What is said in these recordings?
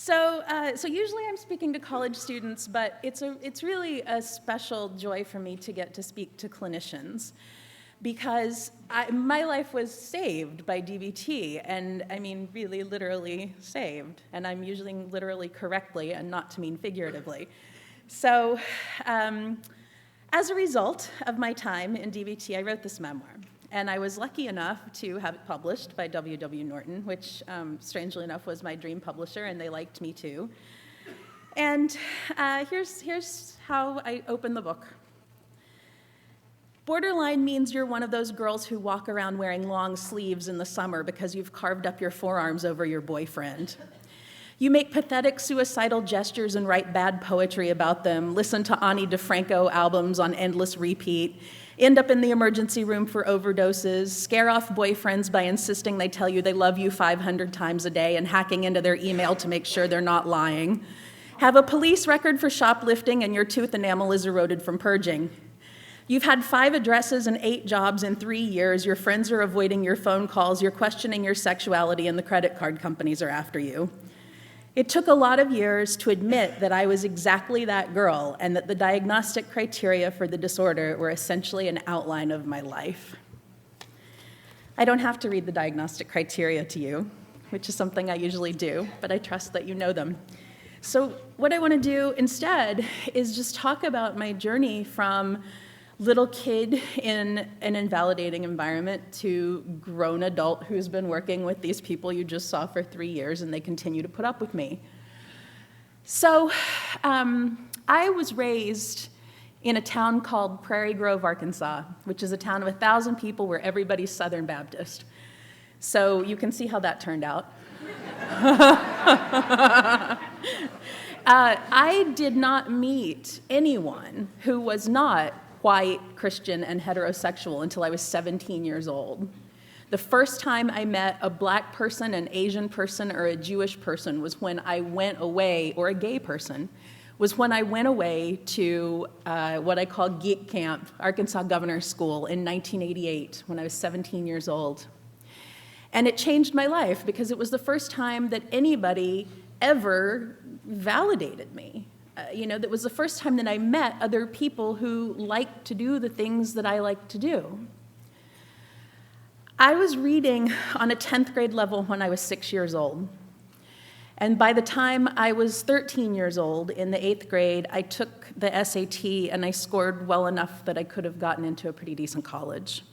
So usually I'm speaking to college students, but it's really a special joy for me to get to speak to clinicians, because my life was saved by DBT, and I mean really literally saved, and I'm using literally correctly and not to mean figuratively. So as a result of my time in DBT, I wrote this memoir. And I was lucky enough to have it published by W.W. Norton, which, strangely enough, was my dream publisher, and they liked me too. And here's how I open the book. Borderline means you're one of those girls who walk around wearing long sleeves in the summer because you've carved up your forearms over your boyfriend. You make pathetic suicidal gestures and write bad poetry about them, listen to Ani DeFranco albums on endless repeat, end up in the emergency room for overdoses, scare off boyfriends by insisting they tell you they love you 500 times a day and hacking into their email to make sure they're not lying, have a police record for shoplifting and your tooth enamel is eroded from purging. You've had 5 addresses and 8 jobs in 3 years, your friends are avoiding your phone calls, you're questioning your sexuality, and the credit card companies are after you. It took a lot of years to admit that I was exactly that girl and that the diagnostic criteria for the disorder were essentially an outline of my life. I don't have to read the diagnostic criteria to you, which is something I usually do, but I trust that you know them. So what I want to do instead is just talk about my journey from little kid in an invalidating environment to grown adult who's been working with these people you just saw for 3 years, and they continue to put up with me. So I was raised in a town called Prairie Grove, Arkansas, which is a town of 1,000 people where everybody's Southern Baptist. So you can see how that turned out. I did not meet anyone who was not white, Christian, and heterosexual until I was 17 years old. The first time I met a black person, an Asian person, or a Jewish person was when I went away, or a gay person, was when I went away to what I call Geek Camp, Arkansas Governor's School, in 1988, when I was 17 years old. And it changed my life because it was the first time that anybody ever validated me. That was the first time that I met other people who liked to do the things that I like to do. I was reading on a 10th grade level when I was 6 years old. And by the time I was 13 years old, in the 8th grade, I took the SAT and I scored well enough that I could have gotten into a pretty decent college.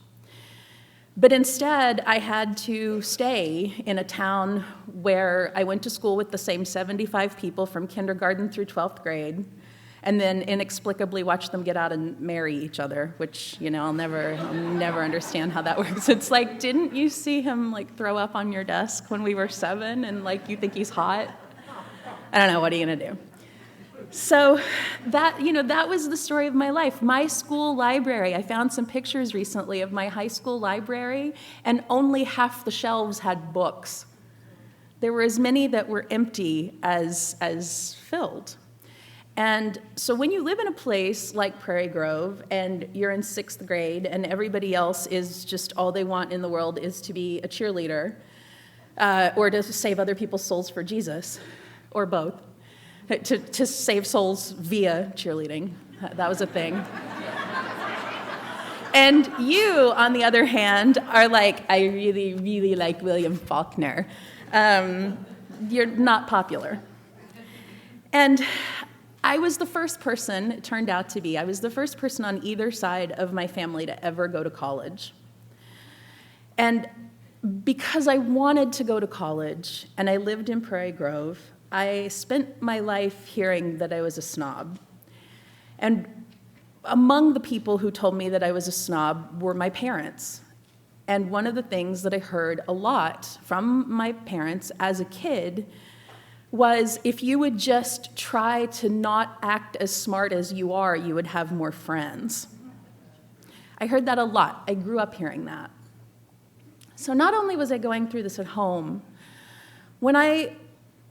But instead, I had to stay in a town where I went to school with the same 75 people from kindergarten through 12th grade, and then inexplicably watch them get out and marry each other, which, I'll never understand how that works. It's like, didn't you see him, throw up on your desk when we were 7, and, you think he's hot? I don't know, what are you gonna do? So that was the story of my life. My school library, I found some pictures recently of my high school library, and only half the shelves had books. There were as many that were empty as filled. And so when you live in a place like Prairie Grove, and you're in 6th grade, and everybody else is just all they want in the world is to be a cheerleader, or to save other people's souls for Jesus, or both. To save souls via cheerleading. That was a thing. And you, on the other hand, are like, I really, really like William Faulkner. You're not popular. And I was the first person, it turned out to be, I was the first person on either side of my family to ever go to college. And because I wanted to go to college, and I lived in Prairie Grove, I spent my life hearing that I was a snob. And among the people who told me that I was a snob were my parents. And one of the things that I heard a lot from my parents as a kid was, if you would just try to not act as smart as you are, you would have more friends. I heard that a lot. I grew up hearing that. So not only was I going through this at home, when I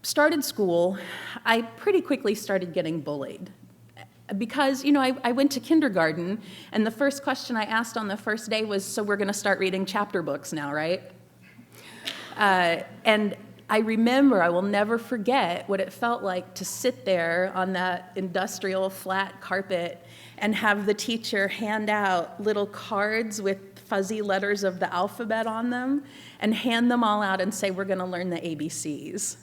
started school, I pretty quickly started getting bullied. Because, I went to kindergarten, and the first question I asked on the first day was, so we're going to start reading chapter books now, right? And I remember, I will never forget what it felt like to sit there on that industrial flat carpet and have the teacher hand out little cards with fuzzy letters of the alphabet on them and hand them all out and say, we're going to learn the ABCs.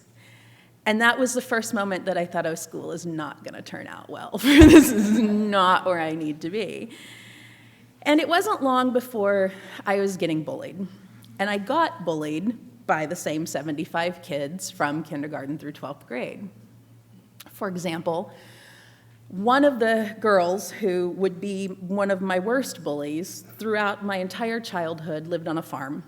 And that was the first moment that I thought, oh, school is not going to turn out well. This is not where I need to be. And it wasn't long before I was getting bullied. And I got bullied by the same 75 kids from kindergarten through 12th grade. For example, one of the girls who would be one of my worst bullies throughout my entire childhood lived on a farm.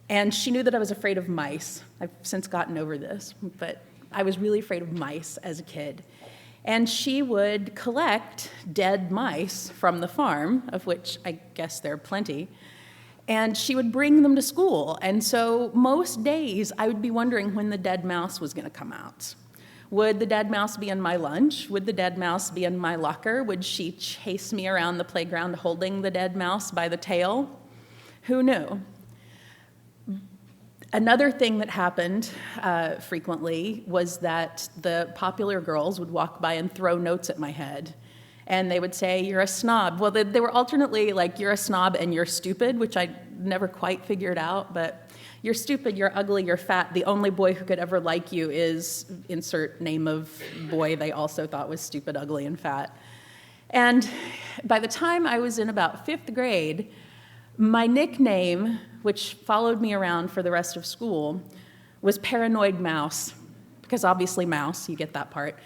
And she knew that I was afraid of mice. I've since gotten over this, but I was really afraid of mice as a kid. And she would collect dead mice from the farm, of which I guess there are plenty, and she would bring them to school. And so most days I would be wondering when the dead mouse was going to come out. Would the dead mouse be in my lunch? Would the dead mouse be in my locker? Would she chase me around the playground holding the dead mouse by the tail? Who knew? Another thing that happened frequently was that the popular girls would walk by and throw notes at my head. And they would say, you're a snob. Well, they were alternately like, you're a snob and you're stupid, which I never quite figured out. But you're stupid, you're ugly, you're fat. The only boy who could ever like you is insert name of boy they also thought was stupid, ugly, and fat. And by the time I was in about 5th grade, my nickname, which followed me around for the rest of school, was Paranoid Mouse, because obviously mouse, you get that part.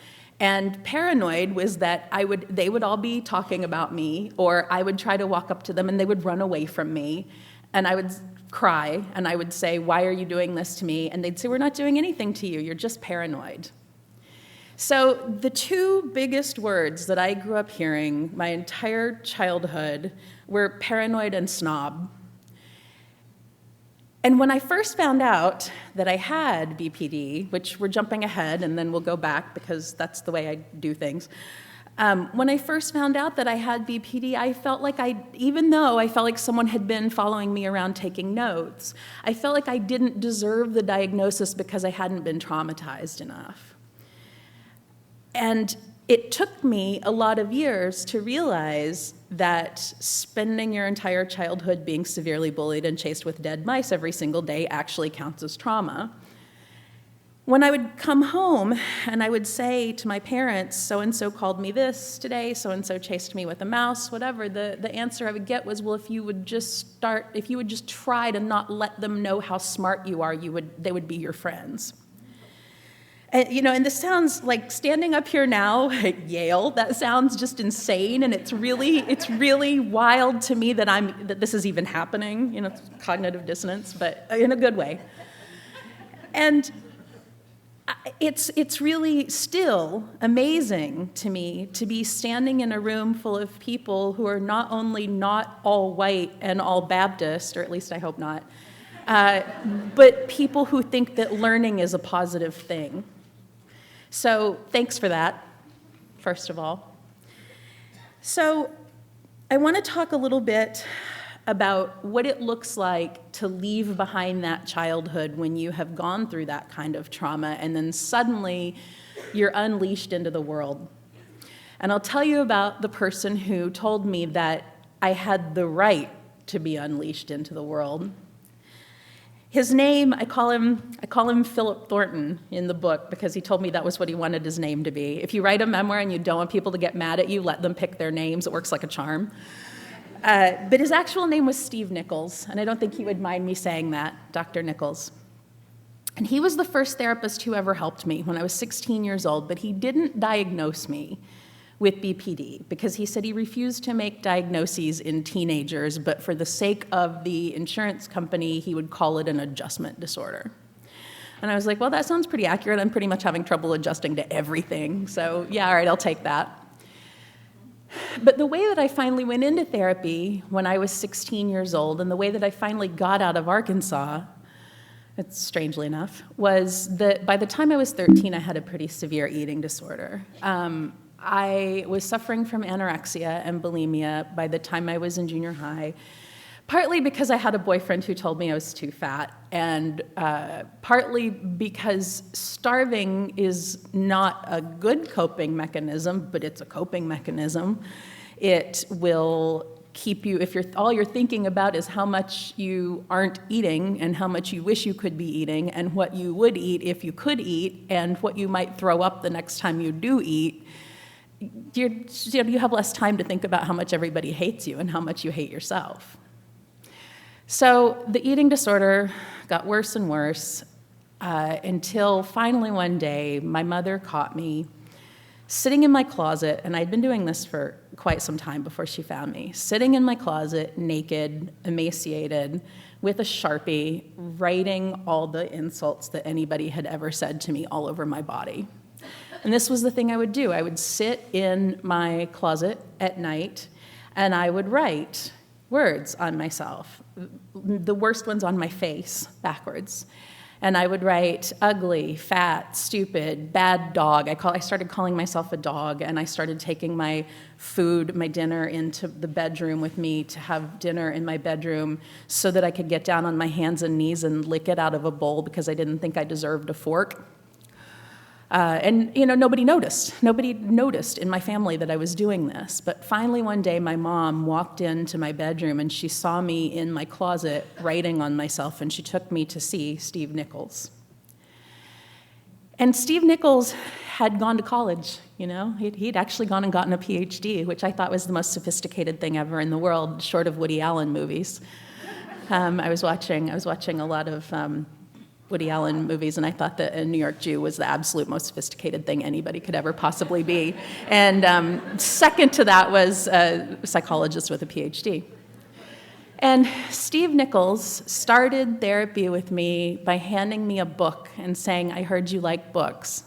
And paranoid was that they would all be talking about me, or I would try to walk up to them and they would run away from me, and I would cry, and I would say, why are you doing this to me? And they'd say, we're not doing anything to you, you're just paranoid. So the two biggest words that I grew up hearing my entire childhood were paranoid and snob. And when I first found out that I had BPD, which we're jumping ahead and then we'll go back because that's the way I do things. When I first found out that I had BPD, I felt like even though I felt like someone had been following me around taking notes, I felt like I didn't deserve the diagnosis because I hadn't been traumatized enough. And it took me a lot of years to realize that spending your entire childhood being severely bullied and chased with dead mice every single day actually counts as trauma. When I would come home and I would say to my parents, so-and-so called me this today, so-and-so chased me with a mouse, whatever, the answer I would get was, well, if you would just try to not let them know how smart you are, they would be your friends. And this sounds like standing up here now at Yale, that sounds just insane, and it's really wild to me that this is even happening, cognitive dissonance, but in a good way. And it's really still amazing to me to be standing in a room full of people who are not only not all white and all Baptist, or at least I hope not, but people who think that learning is a positive thing. So thanks for that, first of all. So I want to talk a little bit about what it looks like to leave behind that childhood when you have gone through that kind of trauma and then suddenly you're unleashed into the world. And I'll tell you about the person who told me that I had the right to be unleashed into the world. His name, I call him Philip Thornton in the book because he told me that was what he wanted his name to be. If you write a memoir and you don't want people to get mad at you, let them pick their names. It works like a charm. But his actual name was Steve Nichols, and I don't think he would mind me saying that, Dr. Nichols. And he was the first therapist who ever helped me when I was 16 years old, but he didn't diagnose me with BPD because he said he refused to make diagnoses in teenagers, but for the sake of the insurance company, he would call it an adjustment disorder. And I was like, well, that sounds pretty accurate. I'm pretty much having trouble adjusting to everything. So yeah, all right, I'll take that. But the way that I finally went into therapy when I was 16 years old, and the way that I finally got out of Arkansas, it's strangely enough, was that by the time I was 13, I had a pretty severe eating disorder. I was suffering from anorexia and bulimia by the time I was in junior high. Partly because I had a boyfriend who told me I was too fat, and partly because starving is not a good coping mechanism, but it's a coping mechanism. It will keep you, if all you're thinking about is how much you aren't eating and how much you wish you could be eating and what you would eat if you could eat and what you might throw up the next time you do eat, you have less time to think about how much everybody hates you and how much you hate yourself. So the eating disorder got worse and worse until finally one day my mother caught me sitting in my closet, and I'd been doing this for quite some time before she found me, sitting in my closet, naked, emaciated, with a Sharpie, writing all the insults that anybody had ever said to me all over my body. And this was the thing I would do. I would sit in my closet at night, and I would write words on myself, the worst ones on my face, backwards. And I would write ugly, fat, stupid, bad dog. I started calling myself a dog, and I started taking my food, my dinner, into the bedroom with me to have dinner in my bedroom so that I could get down on my hands and knees and lick it out of a bowl because I didn't think I deserved a fork. And nobody noticed. Nobody noticed in my family that I was doing this. But finally one day my mom walked into my bedroom and she saw me in my closet writing on myself, and she took me to see Steve Nichols. And Steve Nichols had gone to college, He'd actually gone and gotten a PhD, which I thought was the most sophisticated thing ever in the world, short of Woody Allen movies. I was watching a lot of Woody Allen movies, and I thought that a New York Jew was the absolute most sophisticated thing anybody could ever possibly be. And second to that was a psychologist with a PhD. And Steve Nichols started therapy with me by handing me a book and saying, "I heard you like books."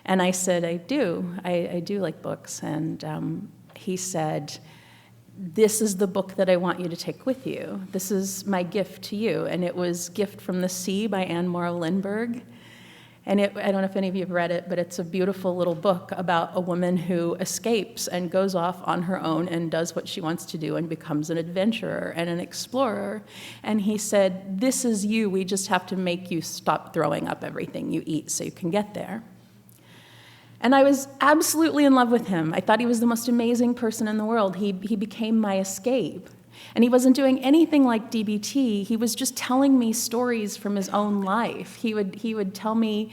And I said, I do like books. And he said, "This is the book that I want you to take with you. This is my gift to you." And it was Gift from the Sea by Anne Morrow Lindbergh. And I don't know if any of you have read it, but it's a beautiful little book about a woman who escapes and goes off on her own and does what she wants to do and becomes an adventurer and an explorer. And he said, "This is you. We just have to make you stop throwing up everything you eat so you can get there." And I was absolutely in love with him. I thought he was the most amazing person in the world. He became my escape. And he wasn't doing anything like DBT. He was just telling me stories from his own life. He would tell me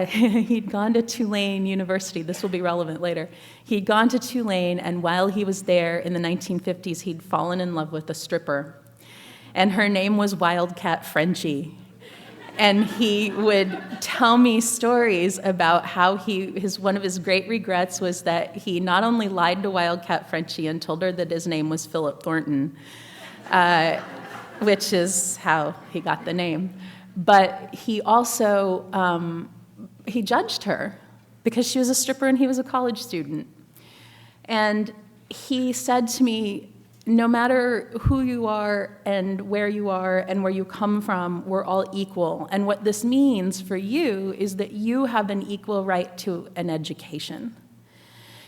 he'd gone to Tulane University. This will be relevant later. He'd gone to Tulane, and while he was there in the 1950s, he'd fallen in love with a stripper. And her name was Wildcat Frenchie. And he would tell me stories about how one of his great regrets was that he not only lied to Wildcat Frenchie and told her that his name was Philip Thornton, which is how he got the name, but he also, he judged her because she was a stripper and he was a college student. And he said to me, "No matter who you are and where you come from, we're all equal. And what this means for you is that you have an equal right to an education.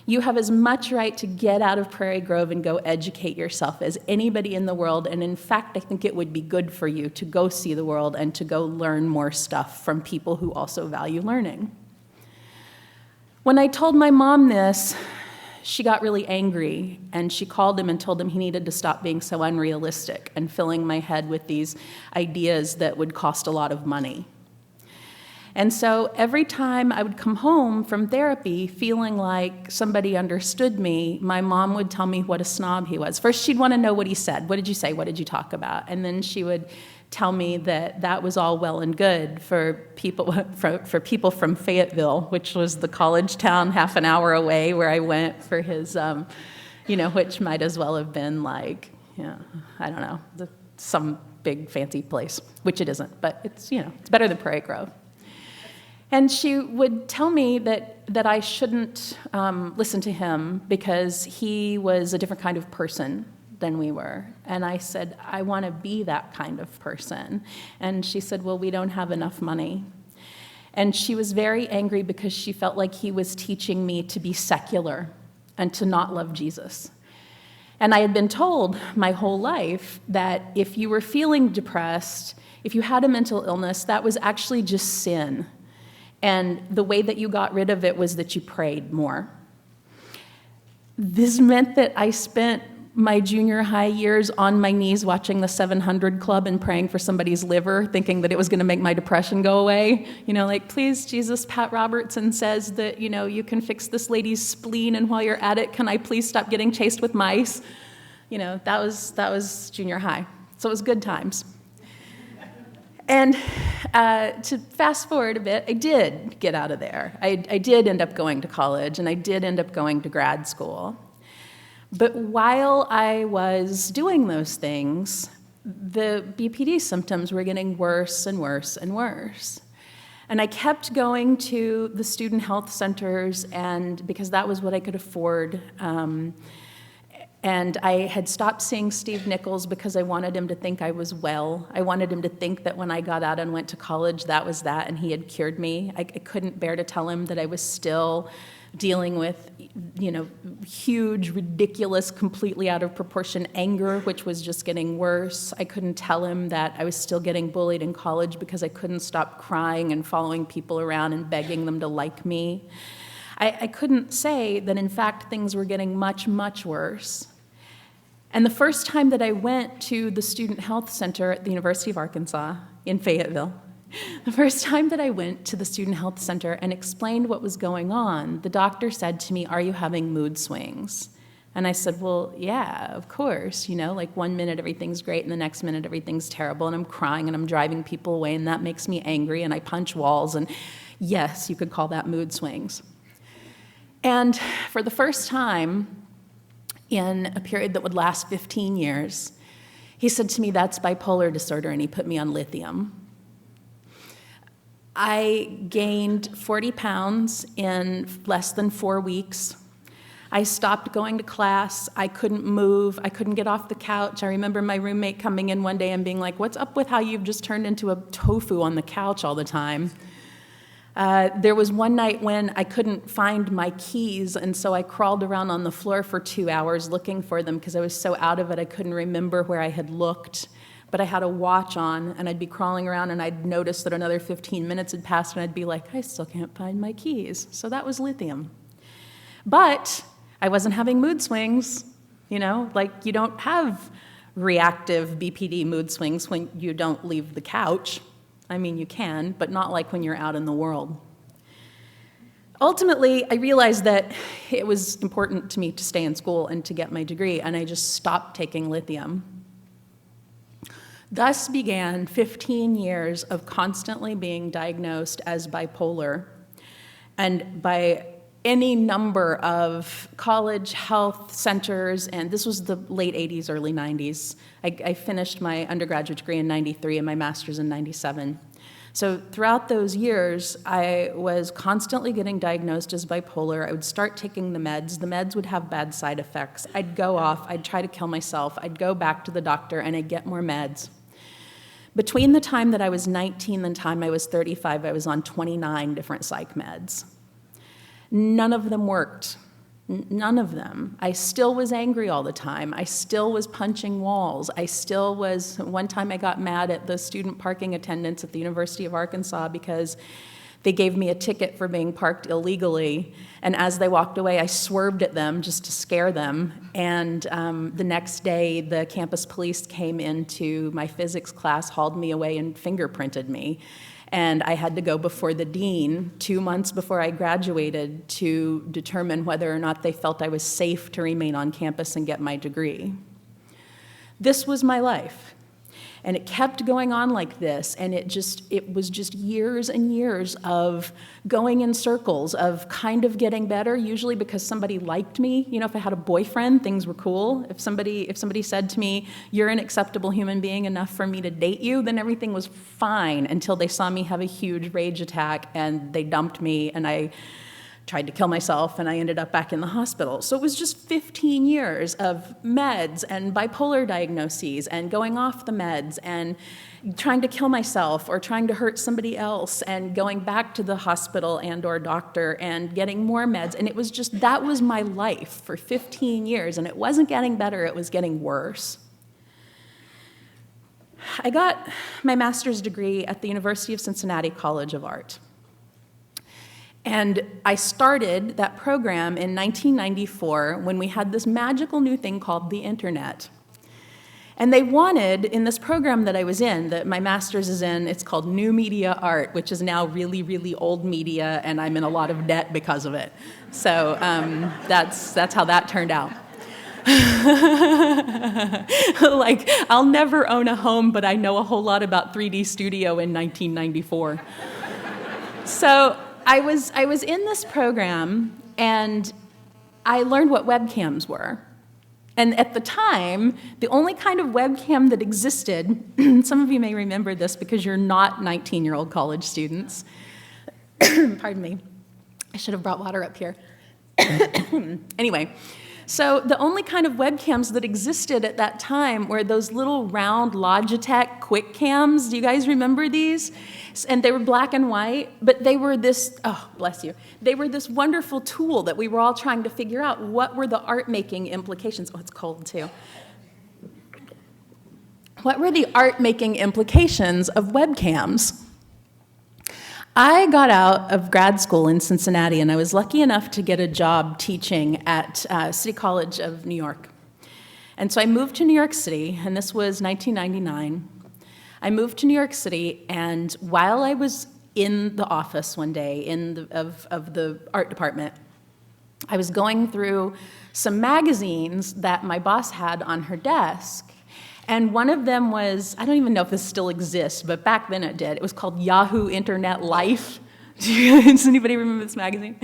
You have as much right to get out of Prairie Grove and go educate yourself as anybody in the world. And in fact, I think it would be good for you to go see the world and to go learn more stuff from people who also value learning." When I told my mom this, she got really angry, and she called him and told him he needed to stop being so unrealistic and filling my head with these ideas that would cost a lot of money. And so every time I would come home from therapy feeling like somebody understood me, my mom would tell me what a snob he was. First, she'd want to know what he said. What did you say? What did you talk about? And then she would tell me that was all well and good for people from Fayetteville, which was the college town half an hour away where I went for his, which might as well have been like, I don't know, some big fancy place, which it isn't, but it's better than Prairie Grove. And she would tell me that I shouldn't listen to him because he was a different kind of person than we were. And I said, "I want to be that kind of person." And she said, "Well, we don't have enough money." And she was very angry because she felt like he was teaching me to be secular and to not love Jesus. And I had been told my whole life that if you were feeling depressed, if you had a mental illness, that was actually just sin. And the way that you got rid of it was that you prayed more. This meant that I spent my junior high years on my knees watching the 700 Club and praying for somebody's liver, thinking that it was going to make my depression go away. You know, like, please, Jesus, Pat Robertson says that, you know, you can fix this lady's spleen, and while you're at it, can I please stop getting chased with mice? You know, that was junior high. So it was good times. And to fast forward a bit, I did get out of there. I did end up going to college, and I did end up going to grad school. But while I was doing those things, the BPD symptoms were getting worse and worse and worse. And I kept going to the student health centers, and because that was what I could afford. And I had stopped seeing Steve Nichols because I wanted him to think I was well. I wanted him to think that when I got out and went to college, that was that, and he had cured me. I couldn't bear to tell him that I was still dealing with, you know, huge, ridiculous, completely out of proportion anger, which was just getting worse. I couldn't tell him that I was still getting bullied in college because I couldn't stop crying and following people around and begging them to like me. I couldn't say that, in fact, things were getting much, much worse. And the first time that I went to the Student Health Center at the University of Arkansas in Fayetteville, the first time that I went to the Student Health Center and explained what was going on, the doctor said to me, "Are you having mood swings?" And I said, "Well, yeah, of course. You know, like 1 minute everything's great and the next minute everything's terrible, and I'm crying and I'm driving people away and that makes me angry and I punch walls, and yes, you could call that mood swings." And for the first time in a period that would last 15 years, he said to me, "That's bipolar disorder," and he put me on lithium. I gained 40 pounds in less than 4 weeks. I stopped going to class. I couldn't move. I couldn't get off the couch. I remember my roommate coming in one day and being like, "What's up with how you've just turned into a tofu on the couch all the time?" There was one night when I couldn't find my keys, and so I crawled around on the floor for 2 hours looking for them because I was so out of it I couldn't remember where I had looked. But I had a watch on, and I'd be crawling around, and I'd notice that another 15 minutes had passed, and I'd be like, "I still can't find my keys." So that was lithium. But I wasn't having mood swings, you know? Like, you don't have reactive BPD mood swings when you don't leave the couch. I mean, you can, but not like when you're out in the world. Ultimately, I realized that it was important to me to stay in school and to get my degree, and I just stopped taking lithium. Thus began 15 years of constantly being diagnosed as bipolar, and by any number of college health centers, and this was the late 80s, early 90s. I finished my undergraduate degree in 93 and my master's in 97. So throughout those years, I was constantly getting diagnosed as bipolar. I would start taking the meds. The meds would have bad side effects. I'd go off. I'd try to kill myself. I'd go back to the doctor, and I'd get more meds. Between the time that I was 19 and the time I was 35, I was on 29 different psych meds. None of them worked. None of them. I still was angry all the time. I still was punching walls. One time I got mad at the student parking attendants at the University of Arkansas because they gave me a ticket for being parked illegally, and as they walked away, I swerved at them just to scare them, and the next day, the campus police came into my physics class, hauled me away, and fingerprinted me, and I had to go before the dean 2 months before I graduated to determine whether or not they felt I was safe to remain on campus and get my degree. This was my life. And it kept going on like this, and it was just years and years of going in circles, of kind of getting better, usually because somebody liked me. You know, if I had a boyfriend, things were cool. If somebody said to me, "You're an acceptable human being enough for me to date you," then everything was fine until they saw me have a huge rage attack and they dumped me, and I tried to kill myself, and I ended up back in the hospital. So it was just 15 years of meds and bipolar diagnoses and going off the meds and trying to kill myself or trying to hurt somebody else and going back to the hospital and or doctor and getting more meds. And it was just, that was my life for 15 years, and it wasn't getting better, it was getting worse. I got my master's degree at the University of Cincinnati College of Art. And I started that program in 1994 when we had this magical new thing called the internet. And they wanted, in this program that I was in, that my master's is in, it's called New Media Art, which is now really, really old media, and I'm in a lot of debt because of it. So that's how that turned out. Like, I'll never own a home, but I know a whole lot about 3D Studio in 1994. So I was in this program, and I learned what webcams were. And at the time, the only kind of webcam that existed, some of you may remember this because you're not 19-year-old college students. Pardon me. I should have brought water up here. Anyway, so the only kind of webcams that existed at that time were those little round Logitech quick cams. Do you guys remember these? And they were black and white, but they were this, oh, bless you. They were this wonderful tool that we were all trying to figure out what were the art-making implications. Oh, it's cold too. What were the art-making implications of webcams? I got out of grad school in Cincinnati, and I was lucky enough to get a job teaching at City College of New York. And so I moved to New York City, and this was 1999. I moved to New York City, and while I was in the office one day of the art department, I was going through some magazines that my boss had on her desk, and one of them was, I don't even know if this still exists, but back then it did. It was called Yahoo Internet Life. Does anybody remember this magazine?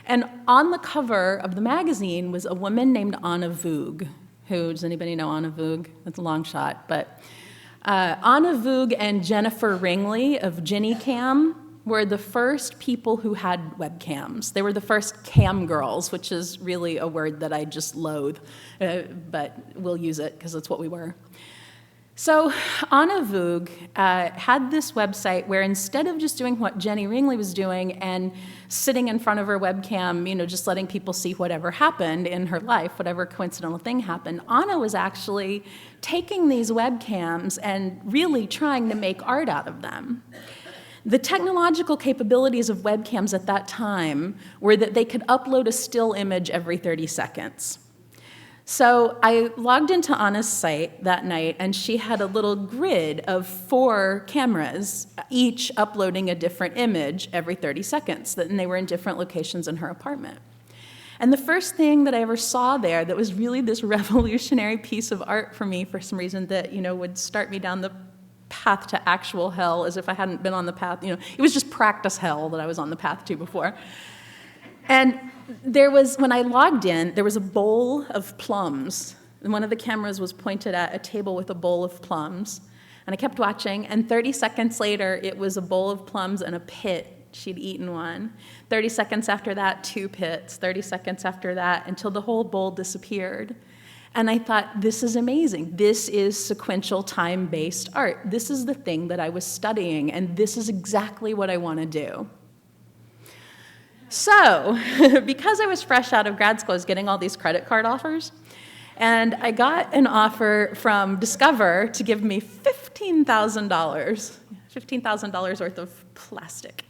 And on the cover of the magazine was a woman named Anna Voog. Does anybody know Anna Voog? That's a long shot, but Anna Voog and Jennifer Ringley of GennyCam were the first people who had webcams. They were the first cam girls, which is really a word that I just loathe, but we'll use it because that's what we were. So Anna Voog had this website where instead of just doing what Jenny Ringley was doing and sitting in front of her webcam, just letting people see whatever happened in her life, whatever coincidental thing happened, Anna was actually taking these webcams and really trying to make art out of them. The technological capabilities of webcams at that time were that they could upload a still image every 30 seconds. So I logged into Anna's site that night, and she had a little grid of 4 cameras, each uploading a different image every 30 seconds, and they were in different locations in her apartment. And the first thing that I ever saw there that was really this revolutionary piece of art for me, for some reason, that would start me down the path to actual hell, as if I hadn't been on the path. It was just practice hell that I was on the path to before. And when I logged in, there was a bowl of plums. And one of the cameras was pointed at a table with a bowl of plums. And I kept watching, and 30 seconds later, it was a bowl of plums and a pit. She'd eaten one. 30 seconds after that, 2 pits. 30 seconds after that, until the whole bowl disappeared. And I thought, this is amazing. This is sequential time-based art. This is the thing that I was studying, and this is exactly what I want to do. So, because I was fresh out of grad school, I was getting all these credit card offers, and I got an offer from Discover to give me $15,000 worth of plastic.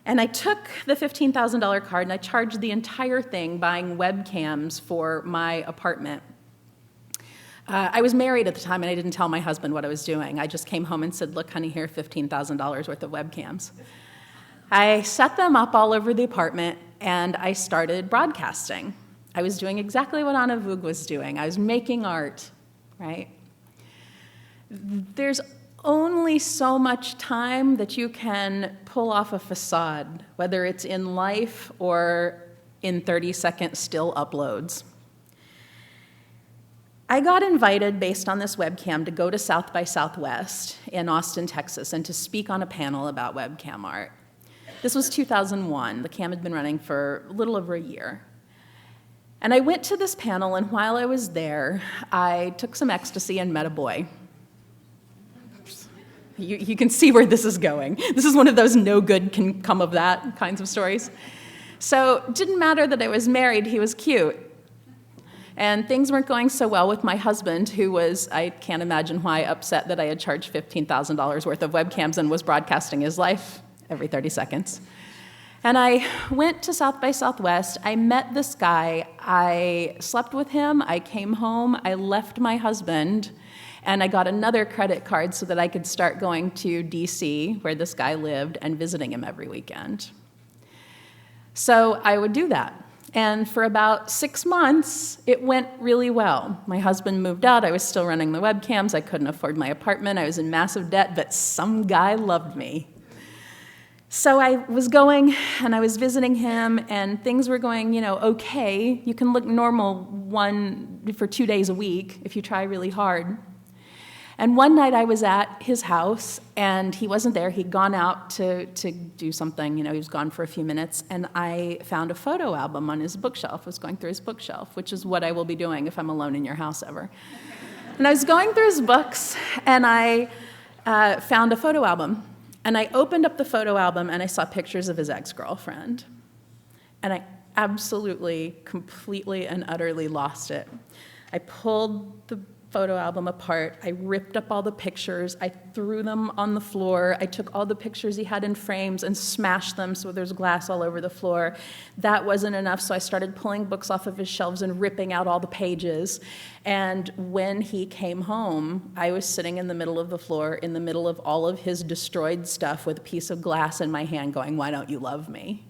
And I took the $15,000 card, and I charged the entire thing buying webcams for my apartment. I was married at the time, and I didn't tell my husband what I was doing. I just came home and said, look, honey, here, $15,000 worth of webcams. I set them up all over the apartment, and I started broadcasting. I was doing exactly what Anna Voog was doing. I was making art, right? There's only so much time that you can pull off a facade, whether it's in life or in 30-second still uploads. I got invited, based on this webcam, to go to South by Southwest in Austin, Texas, and to speak on a panel about webcam art. This was 2001. The cam had been running for a little over a year. And I went to this panel, and while I was there, I took some ecstasy and met a boy. You can see where this is going. This is one of those no good can come of that kinds of stories. So it didn't matter that I was married, he was cute. And things weren't going so well with my husband, who was, I can't imagine why, upset that I had charged $15,000 worth of webcams and was broadcasting his life every 30 seconds. And I went to South by Southwest. I met this guy. I slept with him. I came home. I left my husband. And I got another credit card so that I could start going to DC, where this guy lived, and visiting him every weekend. So I would do that. And for about 6 months, it went really well. My husband moved out. I was still running the webcams. I couldn't afford my apartment. I was in massive debt, but some guy loved me. So I was going, and I was visiting him, and things were going, okay. You can look normal for 2 days a week if you try really hard. And one night I was at his house, and he wasn't there. He'd gone out to do something. He was gone for a few minutes, and I found a photo album on his bookshelf. I was going through his bookshelf, which is what I will be doing if I'm alone in your house ever. And I was going through his books, and I found a photo album. And I opened up the photo album, and I saw pictures of his ex-girlfriend. And I absolutely, completely, and utterly lost it. I pulled the photo album apart. I ripped up all the pictures. I threw them on the floor. I took all the pictures he had in frames and smashed them so there's glass all over the floor. That wasn't enough, so I started pulling books off of his shelves and ripping out all the pages. And when he came home, I was sitting in the middle of the floor, in the middle of all of his destroyed stuff, with a piece of glass in my hand going, "Why don't you love me?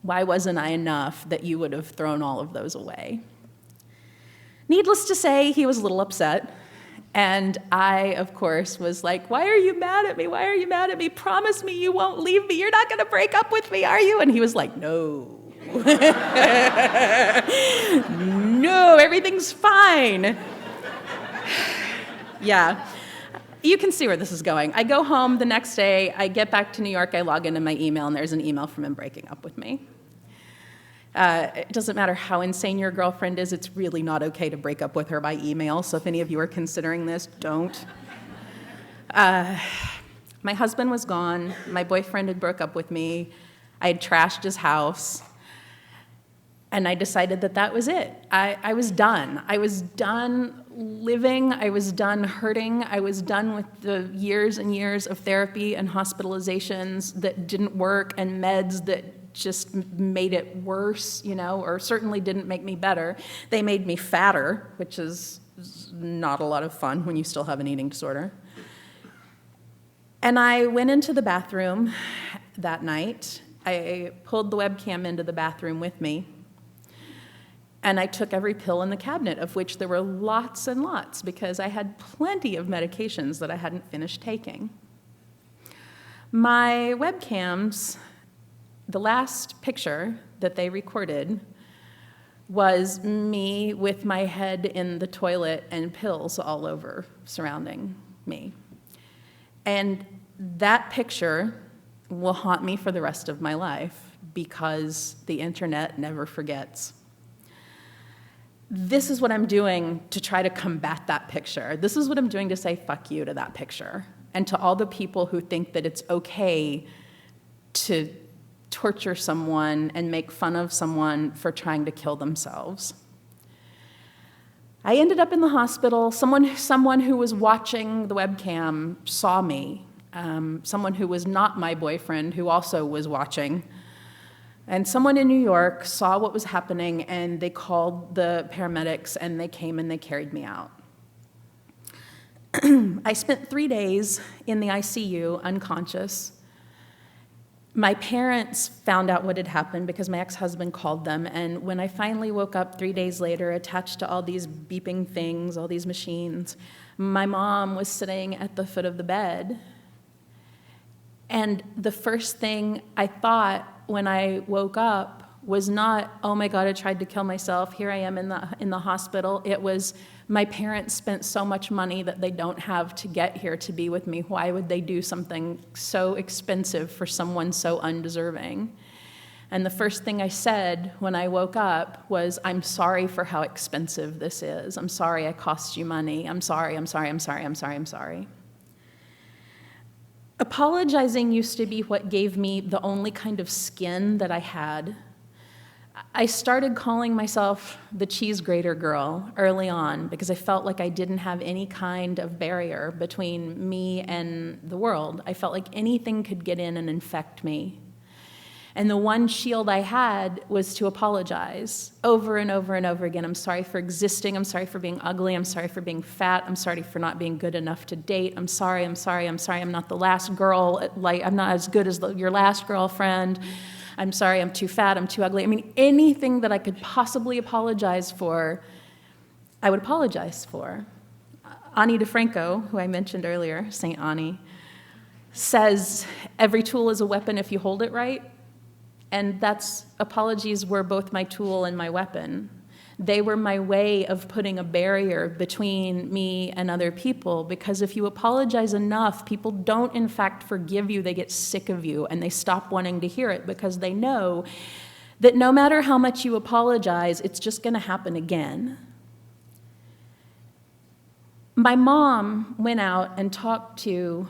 Why wasn't I enough that you would have thrown all of those away?" Needless to say, he was a little upset, and I, of course, was like, "Why are you mad at me? Why are you mad at me? Promise me you won't leave me. You're not going to break up with me, are you?" And he was like, "No." "No, everything's fine." Yeah, you can see where this is going. I go home the next day. I get back to New York. I log into my email, and there's an email from him breaking up with me. It doesn't matter how insane your girlfriend is, it's really not okay to break up with her by email, so if any of you are considering this, don't. My husband was gone. My boyfriend had broke up with me. I had trashed his house. And I decided that was it. I was done. I was done living. I was done hurting. I was done with the years and years of therapy and hospitalizations that didn't work and meds that just made it worse, or certainly didn't make me better. They made me fatter, which is not a lot of fun when you still have an eating disorder. And I went into the bathroom that night. I pulled the webcam into the bathroom with me. And I took every pill in the cabinet, of which there were lots and lots, because I had plenty of medications that I hadn't finished taking. My webcams, the last picture that they recorded was me with my head in the toilet and pills all over surrounding me. And that picture will haunt me for the rest of my life, because the internet never forgets. This is what I'm doing to try to combat that picture. This is what I'm doing to say fuck you to that picture, and to all the people who think that it's okay to torture someone and make fun of someone for trying to kill themselves. I ended up in the hospital. Someone who was watching the webcam saw me. Someone who was not my boyfriend, who also was watching. And someone in New York saw what was happening, and they called the paramedics, and they came and they carried me out. I spent 3 days in the ICU, unconscious. My parents found out what had happened because my ex-husband called them, and when I finally woke up 3 days later, attached to all these beeping things, all these machines, my mom was sitting at the foot of the bed. And the first thing I thought when I woke up was not, "Oh my God, I tried to kill myself. Here I am in the hospital." It was, My parents spent so much money that they don't have to get here to be with me. Why would they do something so expensive for someone so undeserving? And the first thing I said when I woke up was, I'm sorry for how expensive this is. I'm sorry I cost you money. I'm sorry, I'm sorry, I'm sorry, I'm sorry, I'm sorry. Apologizing used to be what gave me the only kind of skin that I had. I started calling myself the cheese grater girl early on because I felt like I didn't have any kind of barrier between me and the world. I felt like anything could get in and infect me. And the one shield I had was to apologize over and over and over again. I'm sorry for existing. I'm sorry for being ugly. I'm sorry for being fat. I'm sorry for not being good enough to date. I'm sorry, I'm sorry, I'm sorry. I'm not the last girl. I'm not as good as your last girlfriend. I'm sorry, I'm too fat. I'm too ugly. I mean, anything that I could possibly apologize for, I would apologize for. Ani DeFranco, who I mentioned earlier, St. Ani, says every tool is a weapon if you hold it right. And apologies were both my tool and my weapon. They were my way of putting a barrier between me and other people, because if you apologize enough, people don't in fact forgive you, they get sick of you, and they stop wanting to hear it because they know that no matter how much you apologize, it's just gonna happen again. My mom went out and talked to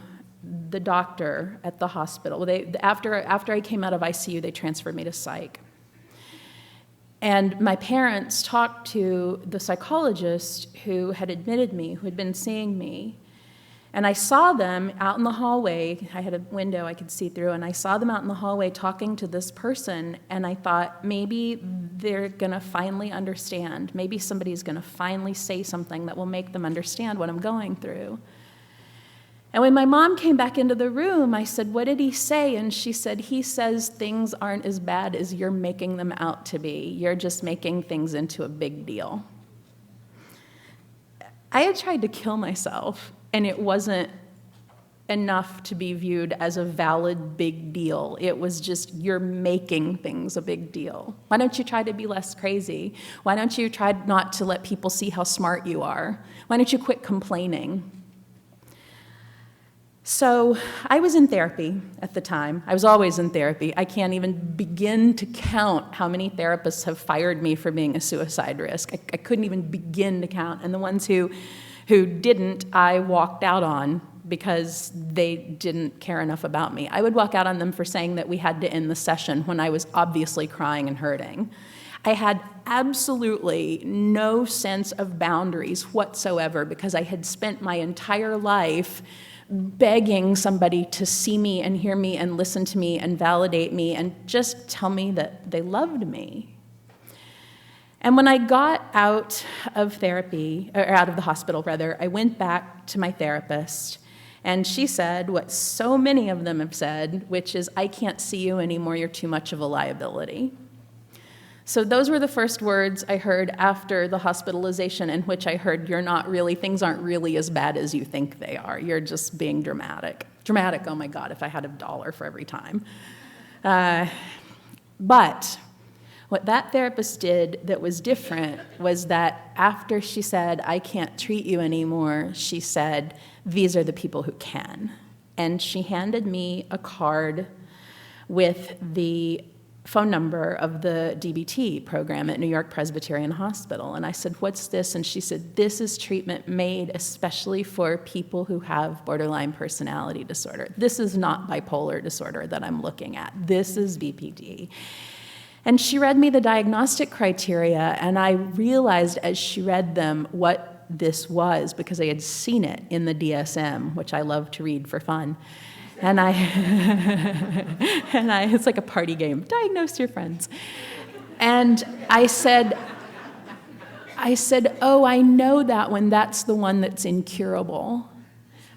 the doctor at the hospital. After I came out of ICU, they transferred me to psych. And my parents talked to the psychologist who had admitted me, who had been seeing me. And I saw them out in the hallway. I had a window I could see through, and I saw them out in the hallway talking to this person, and I thought, maybe they're gonna finally understand. Maybe somebody's gonna finally say something that will make them understand what I'm going through. And when my mom came back into the room, I said, what did he say? And she said, he says things aren't as bad as you're making them out to be. You're just making things into a big deal. I had tried to kill myself, and it wasn't enough to be viewed as a valid big deal. It was just, you're making things a big deal. Why don't you try to be less crazy? Why don't you try not to let people see how smart you are? Why don't you quit complaining? So I was in therapy at the time. I was always in therapy. I can't even begin to count how many therapists have fired me for being a suicide risk. I couldn't even begin to count. And the ones who didn't, I walked out on because they didn't care enough about me. I would walk out on them for saying that we had to end the session when I was obviously crying and hurting. I had absolutely no sense of boundaries whatsoever because I had spent my entire life begging somebody to see me and hear me and listen to me and validate me and just tell me that they loved me. And when I got out of therapy, or out of the hospital rather, I went back to my therapist, and she said what so many of them have said, which is, I can't see you anymore, you're too much of a liability. So those were the first words I heard after the hospitalization, in which I heard, things aren't really as bad as you think they are. You're just being dramatic. Dramatic, oh my God, if I had $1 for every time. But what that therapist did that was different was that after she said, I can't treat you anymore, she said, these are the people who can. And she handed me a card with the phone number of the DBT program at New York Presbyterian Hospital. And I said, what's this? And she said, this is treatment made especially for people who have borderline personality disorder. This is not bipolar disorder that I'm looking at. This is BPD. And she read me the diagnostic criteria, and I realized as she read them what this was, because I had seen it in the DSM, which I love to read for fun. And it's like a party game. Diagnose your friends. And I said, oh, I know that one. That's the one that's incurable.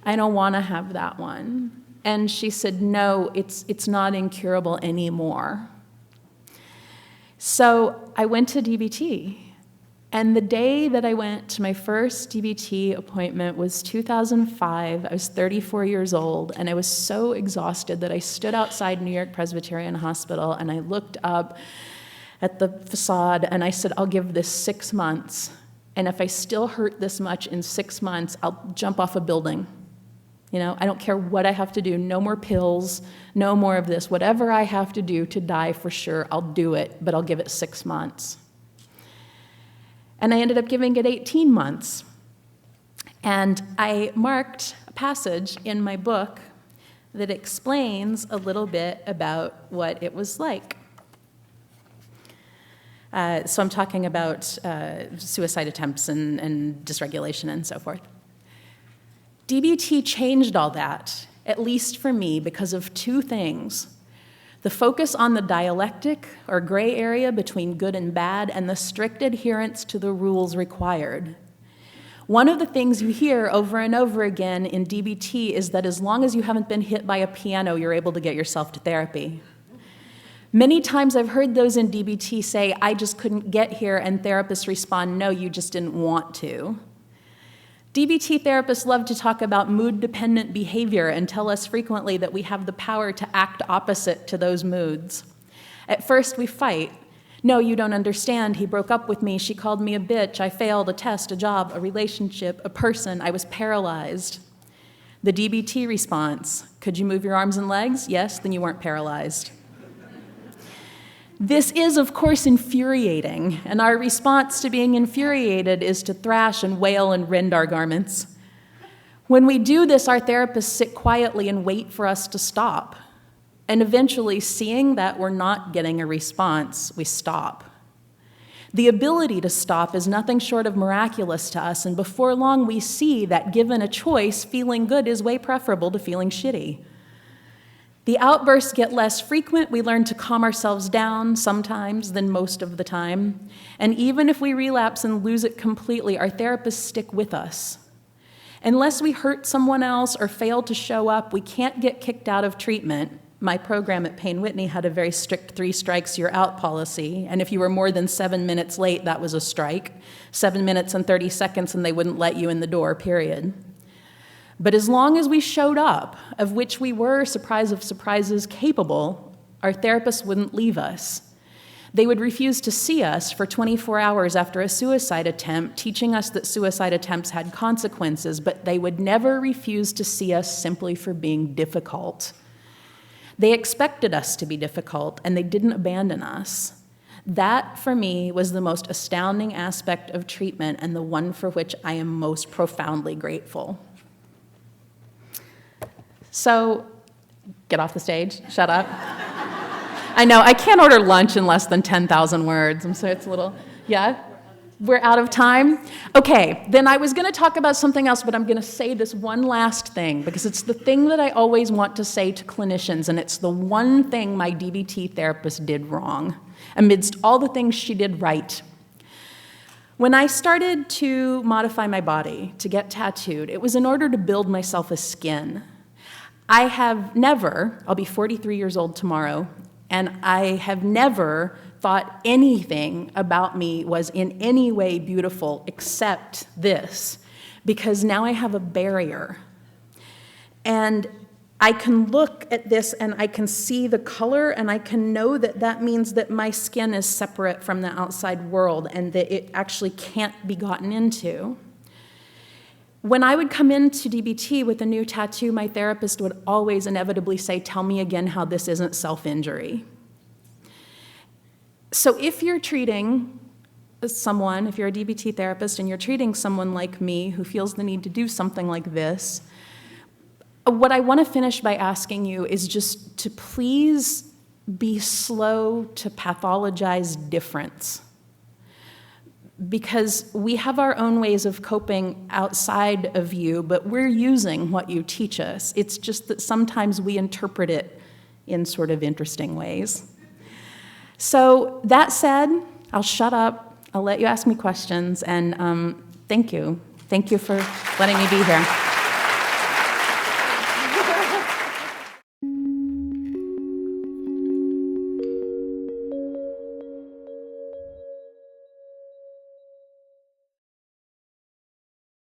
I don't want to have that one. And she said, no, it's not incurable anymore. So I went to DBT. And the day that I went to my first DBT appointment was 2005. I was 34 years old, and I was so exhausted that I stood outside New York Presbyterian Hospital, and I looked up at the facade, and I said, I'll give this 6 months, And if I still hurt this much in 6 months, I'll jump off a building. I don't care what I have to do. No more pills, no more of this. Whatever I have to do to die for sure, I'll do it, but I'll give it 6 months. And I ended up giving it 18 months. And I marked a passage in my book that explains a little bit about what it was like. So I'm talking about suicide attempts and dysregulation and so forth. DBT changed all that, at least for me, because of 2 things. The focus on the dialectic, or gray area between good and bad, and the strict adherence to the rules required. One of the things you hear over and over again in DBT is that as long as you haven't been hit by a piano, you're able to get yourself to therapy. Many times I've heard those in DBT say, I just couldn't get here, and therapists respond, no, you just didn't want to. DBT therapists love to talk about mood-dependent behavior and tell us frequently that we have the power to act opposite to those moods. At first, we fight. No, you don't understand. He broke up with me. She called me a bitch. I failed a test, a job, a relationship, a person. I was paralyzed. The DBT response, could you move your arms and legs? Yes, then you weren't paralyzed. This is, of course, infuriating, and our response to being infuriated is to thrash and wail and rend our garments. When we do this, our therapists sit quietly and wait for us to stop. And eventually, seeing that we're not getting a response, we stop. The ability to stop is nothing short of miraculous to us, and before long, we see that given a choice, feeling good is way preferable to feeling shitty. The outbursts get less frequent. We learn to calm ourselves down sometimes than most of the time. And even if we relapse and lose it completely, our therapists stick with us. Unless we hurt someone else or fail to show up, we can't get kicked out of treatment. My program at Payne Whitney had a very strict 3 strikes, you're out policy. And if you were more than 7 minutes late, that was a strike. 7 minutes and 30 seconds, and they wouldn't let you in the door, period. But as long as we showed up, of which we were, surprise of surprises, capable, our therapists wouldn't leave us. They would refuse to see us for 24 hours after a suicide attempt, teaching us that suicide attempts had consequences, but they would never refuse to see us simply for being difficult. They expected us to be difficult, and they didn't abandon us. That, for me, was the most astounding aspect of treatment and the one for which I am most profoundly grateful. So, get off the stage, shut up. I know, I can't order lunch in less than 10,000 words. I'm sorry, it's a little, yeah? We're out of time? Okay, then I was going to talk about something else, but I'm going to say this one last thing, because it's the thing that I always want to say to clinicians, and it's the one thing my DBT therapist did wrong, amidst all the things she did right. When I started to modify my body, to get tattooed, it was in order to build myself a skin. I have never, I'll be 43 years old tomorrow, and I have never thought anything about me was in any way beautiful except this, because now I have a barrier. And I can look at this and I can see the color, and I can know that that means that my skin is separate from the outside world and that it actually can't be gotten into. When I would come into DBT with a new tattoo, my therapist would always inevitably say, tell me again how this isn't self-injury. So if you're treating someone, if you're a DBT therapist and you're treating someone like me who feels the need to do something like this, what I want to finish by asking you is just to please be slow to pathologize difference. Because we have our own ways of coping outside of you, but we're using what you teach us. It's just that sometimes we interpret it in sort of interesting ways. So that said, I'll shut up. I'll let you ask me questions, and thank you. Thank you for letting me be here.